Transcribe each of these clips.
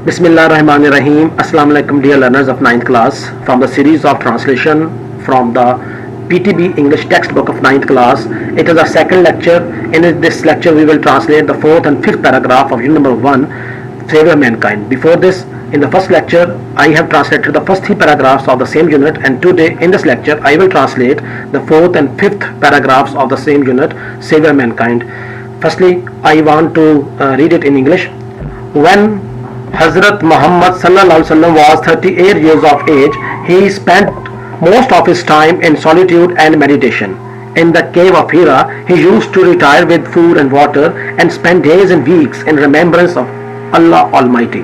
Bismillahirrahmanirrahim. Assalamu alaikum dear learners of 9th class. From the series of translation from the PTB English textbook of 9th class. It is our second lecture. In this lecture we will translate the 4th and 5th paragraph of unit number 1, Savior of Mankind. Before this, in the first lecture I have translated the first 3 paragraphs of the same unit, and today in this lecture I will translate the 4th and 5th paragraphs of the same unit, Savior of Mankind. Firstly, I want to read it in English. When Hazrat Muhammad sallallahu alaihi wasallam was 38 years of age, he spent most of his time in solitude and meditation. In the cave of Hira, he used to retire with food and water and spend days and weeks in remembrance of Allah Almighty.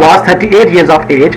was 38 years of age,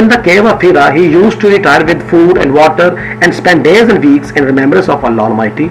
In the cave of Hira, he used to retire with food and water and spend days and weeks in remembrance of Allah Almighty.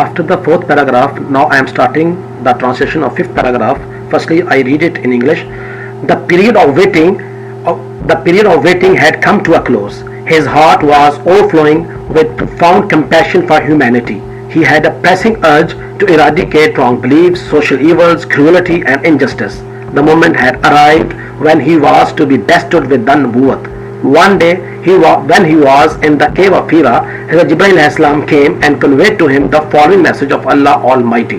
After the 4th paragraph, now I am starting the translation of 5th paragraph. Firstly, I read it in English. The period of waiting had come to a close. His heart was overflowing with profound compassion for humanity. He had a pressing urge to eradicate wrong beliefs, social evils, cruelty and injustice. The moment had arrived when he was to be bestowed with the nubuwwat. One day, when he was in the cave of Hira, Hazrat Jibreel alayhi salam came and conveyed to him the following message of Allah Almighty.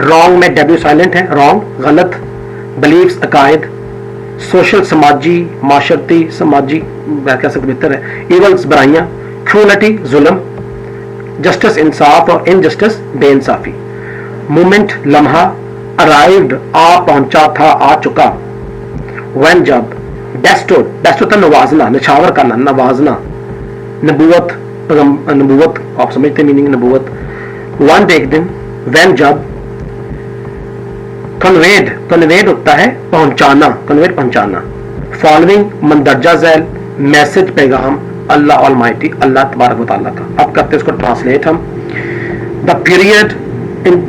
Wrong میں W silent ہے, wrong غلط, بلیفز عقائد, social سماجی معاشرتی سماجی کہہ سکتے بہتر ہے, ایولز برائیاں, کرولیٹی ظلم, جسٹس انصاف اور انجسٹس بے انصافی. مومنٹ لمحہ, ارائیوڈ آ پہنچا تھا آ چکا, وین جب, ڈیسٹوڈ ڈیسٹوڈ نوازنا نچھاور کرنا نوازنا, نبوت نبوت آپ سمجھتے میننگ نبوت, ون ڈے ایک دن, وین جب, کنویڈ کنویڈ ہوتا ہے پہنچانا کنویڈ پہنچانا, فالوئنگ مندرجہ ذیل, میسج پیغام اللہ آلمائٹی اللہ تبارک و تعالیٰ کا. اب کرتے اس کو ٹرانسلیٹ ہم. دا پیریڈ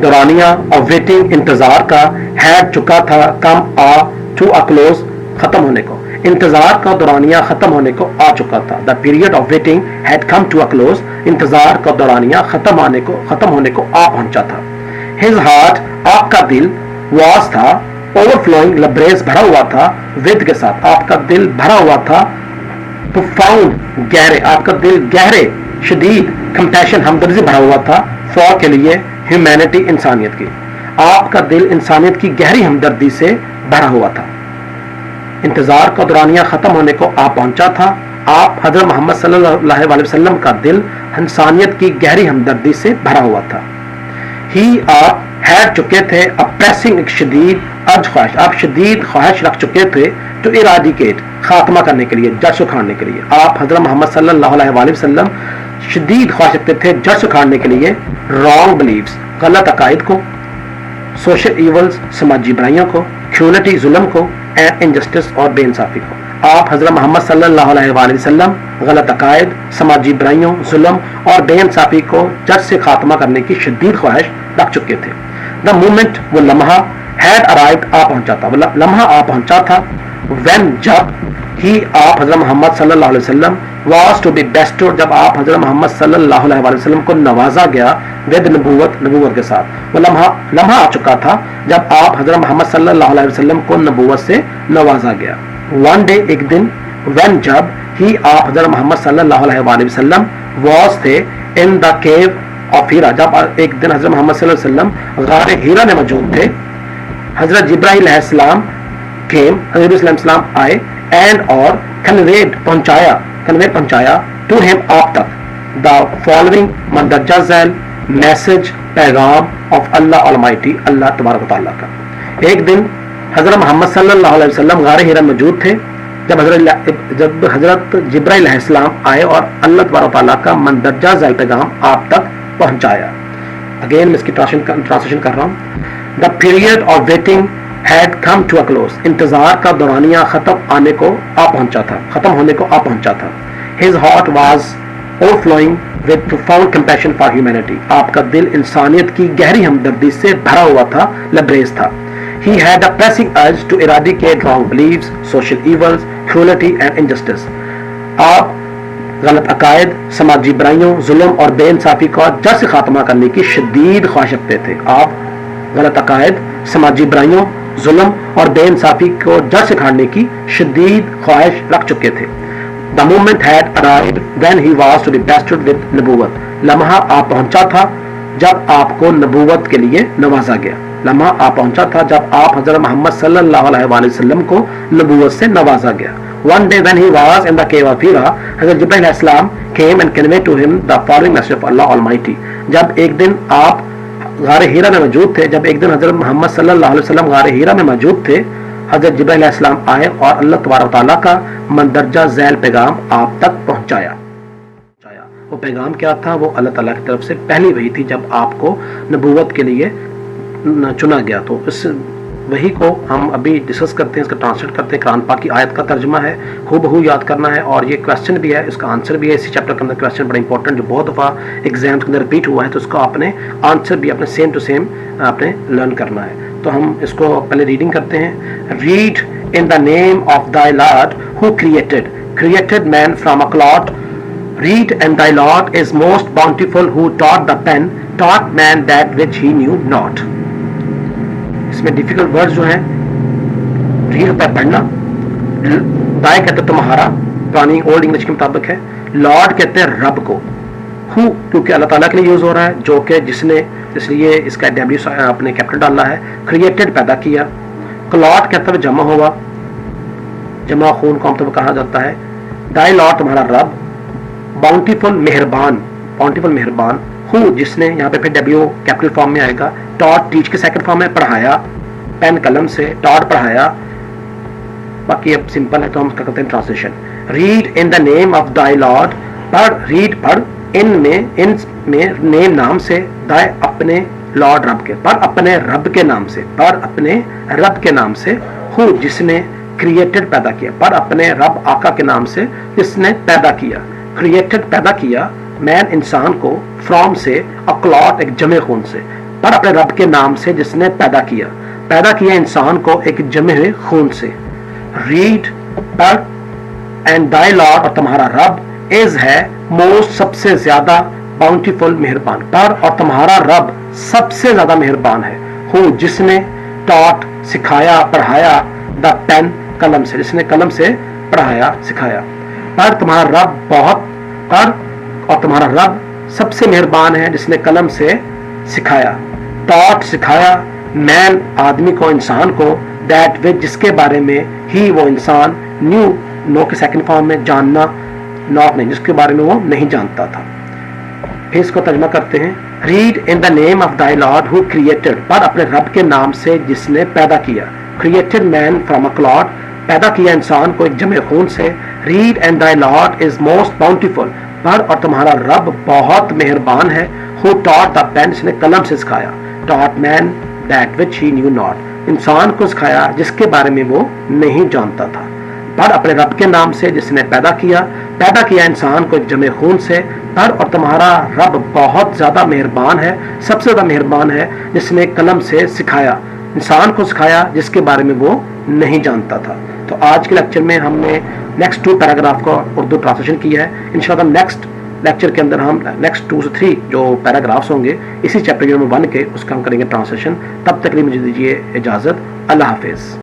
دورانیہ آف ویٹنگ انتظار کا, ہیڈ چکا تھا کم آ ٹو اے کلوز ختم ہونے کو, انتظار کا دورانیہ ختم ہونے کو آ چکا تھا. The period of waiting had come to a close, انتظار کا دورانیہ ختم ہونے کو آ پہنچا تھا. ہز ہارٹ آپ کا دل, واز تھا, اوور فلوئنگ لبریز بھرا ہوا تھا, ود کے ساتھ آپ کا دل بھرا ہوا تھا, پروفاؤنڈ گہرے آپ کا دل گہرے, شدید کمپیشن ہمدردی بھرا ہوا تھا, فور کے لیے, ہیومینٹی انسانیت کی, آپ کا دل انسانیت کی گہری ہمدردی سے بھرا ہوا تھا. انتظار کا دورانیہ ختم ہونے کو آ پہنچا تھا, آپ حضرت محمد صلی اللہ علیہ وسلم کا دل انسانیت کی گہری ہمدردی سے بھرا ہوا تھا. ہی آپ ہیڈ چکے تھے اپریسنگ ایک شدید ارج خواہش, آپ شدید خواہش رکھ چکے تھے ٹو ایرادیکیٹ خاتمہ کرنے کے لیے, جڑ سکھاڑنے کے لیے. آپ حضرت محمد صلی اللہ علیہ وسلم شدید خواہش رکھتے تھے جڑ سکھاڑنے کے لیے رانگ بلیفز غلط عقائد کو, سوشل ایولز سماجی برائیوں کو, کرولیٹی ظلم کو, اینڈ انجسٹس اور بے انصافی کو. آپ حضرت محمد صلی اللہ علیہ وسلم غلط عقائد, سماجی برائیوں, ظلم اور بے انصافی کو جڑ سے خاتمہ کرنے کی شدید خواہش رکھ چکے تھے. دا مومنٹ وہ لمحہ, ہیڈ ارائیوڈ آ پہنچا تھا, لمحہ آ پہنچا تھا, وین جب, ہی آپ حضرت محمد صلی اللہ علیہ وسلم, واز ٹو بی بیسٹڈ جب آپ حضرت محمد صلی اللہ علیہ وسلم کو نوازا گیا, ود نبوت کے ساتھ. وہ لمحہ آ چکا تھا جب آپ حضرت محمد صلی اللہ علیہ وسلم کو نبوت سے نوازا گیا. ون ڈے ایک دن, وین جب, ہی آپ حضرت محمد صلی اللہ علیہ وسلم, واز تھے, ان دا کیو آف ہیرا جب ایک دن حضرت محمد صلی اللہ علیہ وسلم غار ہیرا میں موجود تھے. حضرت جبرائیل علیہ السلام came, حضرت علیہ السلام آئے, اینڈ اور conveyed پہنچایا ٹو ہم آپ تک, دا فالوئنگ مندرجہ ذیل میسج پیغام آف اللہ آلمائٹی اللہ تبارک و تعالیٰ کا. ایک دن حضرت محمد صلی اللہ علیہ وسلم غار ہیرا موجود تھے جب حضرت جبرائیل علیہ السلام آئے اور اللہ تبارک و تعالیٰ کا مندرجہ ذیل پیغام آپ تک پہنچایا. اگین میں اس کی ٹرانسلیشن کر رہا ہوں. The period of waiting had come to a close, انتظار کا دورانیہ ختم ہونے کو آ پہنچا تھا. His heart was overflowing with profound compassion for humanity, آپ کا دل انسانیت کی گہری ہمدردی سے بھرا ہوا تھا, لبریز تھا. He had a pressing urge to eradicate wrong beliefs, social evils, cruelty and injustice. آپ غلط عقائد, سماجی برائیوں, ظلم اور بے انصافی کا جڑ سے خاتمہ کرنے کی شدید خواہش رکھتے تھے. آپ غلط عقائد, سماجی برائیوں, ظلم اور بے انصافی کو جڑ سے کھاڑنے کی شدید خواہش رکھ چکے تھے. The moment had arrived when he was to be bestowed with نبوت, لمحہ آپ پہنچا تھا جب آپ کو نبوت کے لیے نوازا گیا. لمحہ آ پہنچا تھا جب آپ حضرت محمد صلی اللہ علیہ وسلم کو نبوت سے نوازا گیا. One day when he was in the cave of Hira, حضرت جبرائیل علیہ السلام came and conveyed to him the following message of Allah Almighty. جب ایک دن آپ غار ہیرا میں موجود تھے, جب ایک دن حضرت محمد صلی اللہ علیہ وسلم غار ہیرا میں موجود تھے, حضرت جبرائیل علیہ السلام آئے اور اللہ تبارک تعالیٰ کا مندرجہ ذیل پیغام آپ تک پہنچایا. وہ پیغام کیا تھا؟ وہ اللہ تعالیٰ کی طرف سے پہلی وحی تھی جب آپ کو نبوت کے لیے چنا گیا. تو اس وحی کو ہم ابھی ڈسکس کرتے ہیں, اس کا ٹرانسلیٹ کرتے ہیں. قرآن پاک کی آیت کا ترجمہ ہے, ہو بہو یاد کرنا ہے, اور یہ کویسچن بھی ہے, اس کا آنسر بھی ہے. اسی چیپٹر کے اندر کویسچن بڑا امپورٹنٹ جو بہت دفعہ ایگزامس کے اندر ریپیٹ ہوا ہے, تو اس کا آپ نے آنسر بھی اپنے سیم ٹو سیم آپ نے لرن کرنا ہے. تو ہم اس کو پہلے ریڈنگ کرتے ہیں. Read in the name of thy Lord who created man from a clot. Read, and thy Lord is most bountiful who taught the pen, taught man that which he knew not. اس میں difficult word جو ہیں, red ہوتا ہے پڑھنا, دائیں کہتے ہیں تمہارا, پرانی اولڈ انگلش کے مطابق ہے. لارڈ کہتے ہیں رب کو, ہو کیونکہ اللہ تعالیٰ کے لیے یوز ہو رہا ہے، جو کہ جس نے، اس لیے اس کا ڈبلیو اپنے کیپٹل ڈالا ہے. کریٹڈ پیدا کیا. کلاٹ کہتے ہوئے جمع ہوا، جمع خون کو عام طور پر کہا جاتا ہے. دائی لاٹ تمہارا رب. باؤنٹیفل مہربان، باؤنٹیفل مہربان. ہو جس نے، یہاں پہ پھر ڈبلیو کیپٹل فارم میں آئے گا. ٹاٹ ٹیچ کے سیکنڈ فارم میں پڑھایا، پین قلم سے، ٹاٹ پڑھایا. باقی اب سمپل ہے تو ہم اس کا کرتے ہیں translation. Read in the name of thy Lord. پڑھ، ریڈ پڑھ، ان میں نیم نام سے، دائے اپنے، لارڈ رب کے، پر اپنے رب کے نام سے، پر اپنے رب کے نام سے. ہو جس نے کریٹڈ پیدا کیا، پر اپنے رب آقا کے نام سے جس نے پیدا کیا. کریٹڈ پیدا کیا مین انسان کو، فرام سے، اکلاٹ ایک جمع خون سے، پر اپنے رب کے نام سے جس نے پیدا کیا. پیدا کیا انسان کو ایک جمع ہوئے خون سے. ریڈ پڑھ. اینڈ دائی لارڈ اور تمہارا رب از ہے موسٹ سب سے زیادہ باؤنٹیفل مہربان، پر اور تمہارا رب سب سے زیادہ مہربان ہے. ہو جس نے ٹاٹ سکھایا، پڑھایا، دا پین قلم سے، جس نے قلم سے پڑھایا سکھایا. پر تمہارا رب بہت، پر اور تمہارا رب سب سے مہربان ہے جس نے قلم سے سکھایا. ٹاٹ سکھایا، مین آدمی کو، انسان کو، دیٹ وچ جس کے بارے میں، ہی وہ انسان، نیو نو کے سیکنڈ فارم میں، جاننا، ناٹ نہیں، جس کے بارے میں وہ نہیں جانتا تھا. پھر اس کو ترجمہ کرتے ہیں. Read in the name of thy Lord who created, پر اپنے رب کے نام سے جس نے پیدا کیا. Created man from a clot, پیدا کیا انسان کو ایک جمع خون سے. Read and thy Lord is most bountiful, پر اور تمہارا رب بہت مہربان ہے. ہو ٹاٹ دا پین، جس نے قلم سے سکھایا. Taught man that which he knew not, انسان کو سکھایا جس کے بارے میں وہ نہیں جانتا تھا. پر اپنے رب کے نام سے جس نے پیدا کیا انسان کو ایک جمع خون سے. پر اور تمہارا رب بہت زیادہ مہربان ہے، سب سے زیادہ مہربان ہے جس نے قلم سے سکھایا، انسان کو سکھایا جس کے بارے میں وہ نہیں جانتا تھا. تو آج کے لیکچر میں ہم نے نیکسٹ 2 پیراگراف کا اردو ٹرانسلیشن کیا ہے. انشاءاللہ نیکسٹ لیکچر کے اندر ہم نیکسٹ 2 سے 3 جو پیراگرافس ہوں گے اسی چیپٹر نمبر 1 کے، اس کا ہم کریں گے ٹرانسلیشن. تب تک لیے مجھے دیجیے اجازت. اللہ حافظ.